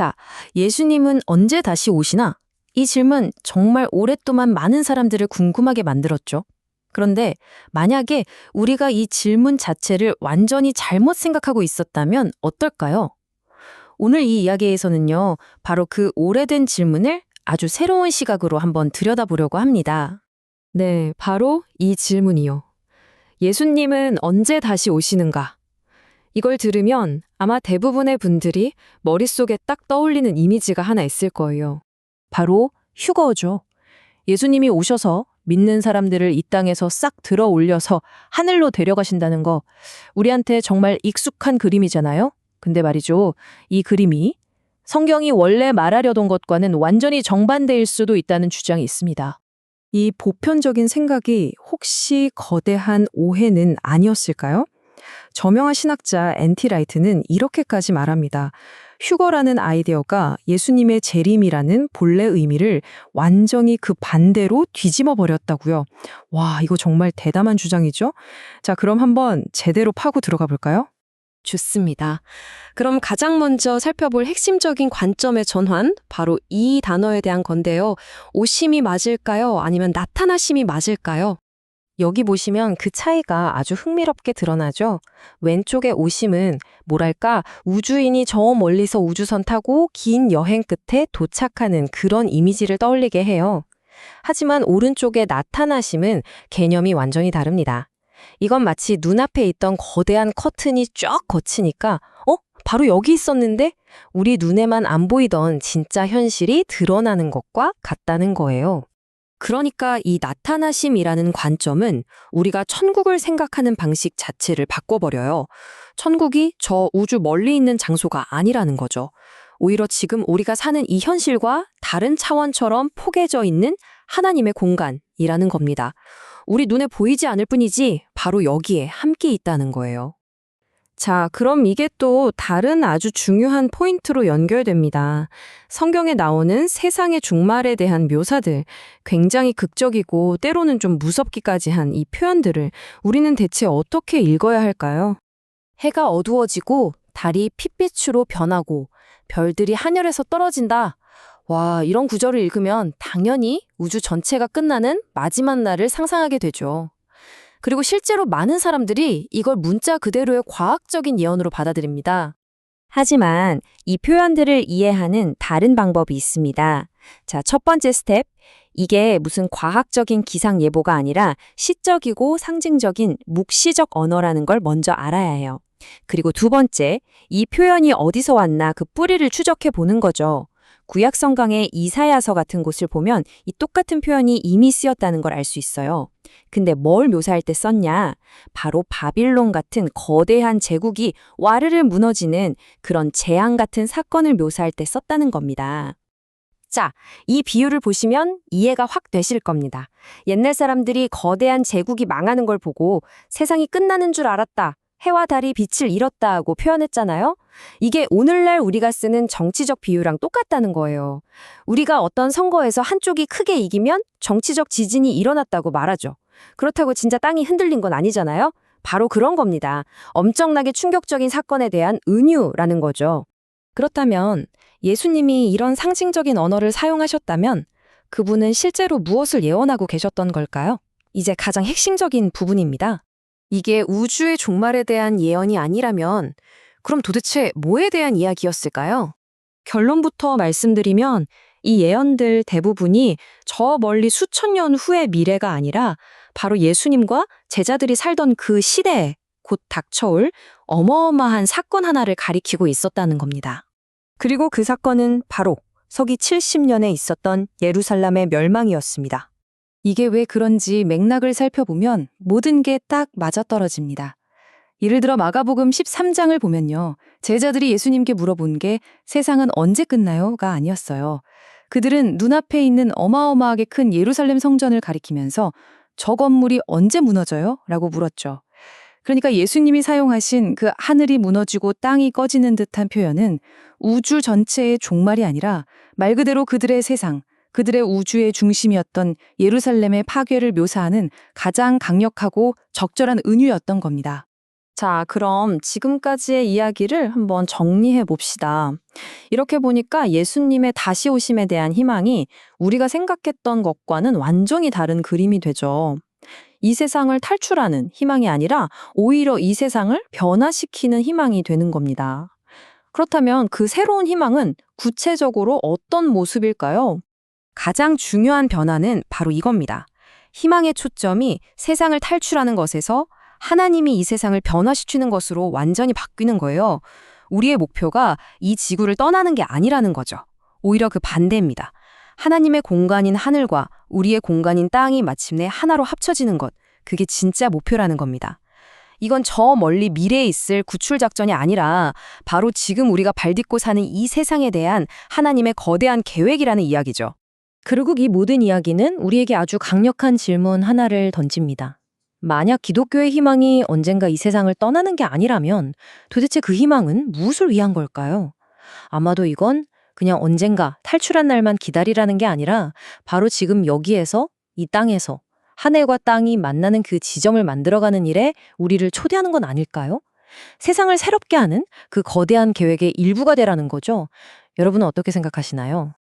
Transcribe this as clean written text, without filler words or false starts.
자, 예수님은 언제 다시 오시나? 이 질문 정말 오랫동안 많은 사람들을 궁금하게 만들었죠. 그런데 만약에 우리가 이 질문 자체를 완전히 잘못 생각하고 있었다면 어떨까요? 오늘 이 이야기에서는요, 바로 그 오래된 질문을 아주 새로운 시각으로 한번 들여다보려고 합니다. 네, 바로 이 질문이요. 예수님은 언제 다시 오시는가? 이걸 들으면 아마 대부분의 분들이 머릿속에 딱 떠올리는 이미지가 하나 있을 거예요. 바로 휴거죠. 예수님이 오셔서 믿는 사람들을 이 땅에서 싹 들어 올려서 하늘로 데려가신다는 거, 우리한테 정말 익숙한 그림이잖아요? 근데 말이죠, 이 그림이 성경이 원래 말하려던 것과는 완전히 정반대일 수도 있다는 주장이 있습니다. 이 보편적인 생각이 혹시 거대한 오해는 아니었을까요? 저명한 신학자 앤티 라이트는 이렇게까지 말합니다. 휴거라는 아이디어가 예수님의 재림이라는 본래 의미를 완전히 그 반대로 뒤집어 버렸다고요. 와, 이거 정말 대담한 주장이죠? 자, 그럼 한번 제대로 파고 들어가 볼까요? 좋습니다. 그럼 가장 먼저 살펴볼 핵심적인 관점의 전환, 바로 이 단어에 대한 건데요. 오심이 맞을까요? 아니면 나타나심이 맞을까요? 여기 보시면 그 차이가 아주 흥미롭게 드러나죠. 왼쪽의 오심은 뭐랄까 우주인이 저 멀리서 우주선 타고 긴 여행 끝에 도착하는 그런 이미지를 떠올리게 해요. 하지만 오른쪽의 나타나심은 개념이 완전히 다릅니다. 이건 마치 눈앞에 있던 거대한 커튼이 쫙 걷히니까 바로 여기 있었는데? 우리 눈에만 안 보이던 진짜 현실이 드러나는 것과 같다는 거예요. 그러니까 이 나타나심이라는 관점은 우리가 천국을 생각하는 방식 자체를 바꿔버려요. 천국이 저 우주 멀리 있는 장소가 아니라는 거죠. 오히려 지금 우리가 사는 이 현실과 다른 차원처럼 포개져 있는 하나님의 공간이라는 겁니다. 우리 눈에 보이지 않을 뿐이지 바로 여기에 함께 있다는 거예요. 자, 그럼 이게 또 다른 아주 중요한 포인트로 연결됩니다. 성경에 나오는 세상의 종말에 대한 묘사들, 굉장히 극적이고 때로는 좀 무섭기까지 한 이 표현들을 우리는 대체 어떻게 읽어야 할까요? 해가 어두워지고 달이 핏빛으로 변하고 별들이 하늘에서 떨어진다. 와, 이런 구절을 읽으면 당연히 우주 전체가 끝나는 마지막 날을 상상하게 되죠. 그리고 실제로 많은 사람들이 이걸 문자 그대로의 과학적인 예언으로 받아들입니다. 하지만 이 표현들을 이해하는 다른 방법이 있습니다. 자, 첫 번째 스텝. 이게 무슨 과학적인 기상 예보가 아니라 시적이고 상징적인 묵시적 언어라는 걸 먼저 알아야 해요. 그리고 두 번째, 이 표현이 어디서 왔나 그 뿌리를 추적해 보는 거죠. 구약 성경의 이사야서 같은 곳을 보면 이 똑같은 표현이 이미 쓰였다는 걸 알 수 있어요. 근데 뭘 묘사할 때 썼냐? 바로 바빌론 같은 거대한 제국이 와르르 무너지는 그런 재앙 같은 사건을 묘사할 때 썼다는 겁니다. 자, 이 비유를 보시면 이해가 확 되실 겁니다. 옛날 사람들이 거대한 제국이 망하는 걸 보고 세상이 끝나는 줄 알았다. 해와 달이 빛을 잃었다 하고 표현했잖아요. 이게 오늘날 우리가 쓰는 정치적 비유랑 똑같다는 거예요. 우리가 어떤 선거에서 한쪽이 크게 이기면 정치적 지진이 일어났다고 말하죠. 그렇다고 진짜 땅이 흔들린 건 아니잖아요. 바로 그런 겁니다. 엄청나게 충격적인 사건에 대한 은유라는 거죠. 그렇다면 예수님이 이런 상징적인 언어를 사용하셨다면 그분은 실제로 무엇을 예언하고 계셨던 걸까요? 이제 가장 핵심적인 부분입니다. 이게 우주의 종말에 대한 예언이 아니라면 그럼 도대체 뭐에 대한 이야기였을까요? 결론부터 말씀드리면 이 예언들 대부분이 저 멀리 수천 년 후의 미래가 아니라 바로 예수님과 제자들이 살던 그 시대에 곧 닥쳐올 어마어마한 사건 하나를 가리키고 있었다는 겁니다. 그리고 그 사건은 바로 서기 70년에 있었던 예루살렘의 멸망이었습니다. 이게 왜 그런지 맥락을 살펴보면 모든 게 딱 맞아떨어집니다. 예를 들어 마가복음 13장을 보면요. 제자들이 예수님께 물어본 게 세상은 언제 끝나요?가 아니었어요. 그들은 눈앞에 있는 어마어마하게 큰 예루살렘 성전을 가리키면서 저 건물이 언제 무너져요? 라고 물었죠. 그러니까 예수님이 사용하신 그 하늘이 무너지고 땅이 꺼지는 듯한 표현은 우주 전체의 종말이 아니라 말 그대로 그들의 세상, 그들의 우주의 중심이었던 예루살렘의 파괴를 묘사하는 가장 강력하고 적절한 은유였던 겁니다. 자, 그럼 지금까지의 이야기를 한번 정리해 봅시다. 이렇게 보니까 예수님의 다시 오심에 대한 희망이 우리가 생각했던 것과는 완전히 다른 그림이 되죠. 이 세상을 탈출하는 희망이 아니라 오히려 이 세상을 변화시키는 희망이 되는 겁니다. 그렇다면 그 새로운 희망은 구체적으로 어떤 모습일까요? 가장 중요한 변화는 바로 이겁니다. 희망의 초점이 세상을 탈출하는 것에서 하나님이 이 세상을 변화시키는 것으로 완전히 바뀌는 거예요. 우리의 목표가 이 지구를 떠나는 게 아니라는 거죠. 오히려 그 반대입니다. 하나님의 공간인 하늘과 우리의 공간인 땅이 마침내 하나로 합쳐지는 것, 그게 진짜 목표라는 겁니다. 이건 저 멀리 미래에 있을 구출 작전이 아니라 바로 지금 우리가 발딛고 사는 이 세상에 대한 하나님의 거대한 계획이라는 이야기죠. 그리고 이 모든 이야기는 우리에게 아주 강력한 질문 하나를 던집니다. 만약 기독교의 희망이 언젠가 이 세상을 떠나는 게 아니라면 도대체 그 희망은 무엇을 위한 걸까요? 아마도 이건 그냥 언젠가 탈출한 날만 기다리라는 게 아니라 바로 지금 여기에서, 이 땅에서 하늘과 땅이 만나는 그 지점을 만들어가는 일에 우리를 초대하는 건 아닐까요? 세상을 새롭게 하는 그 거대한 계획의 일부가 되라는 거죠. 여러분은 어떻게 생각하시나요?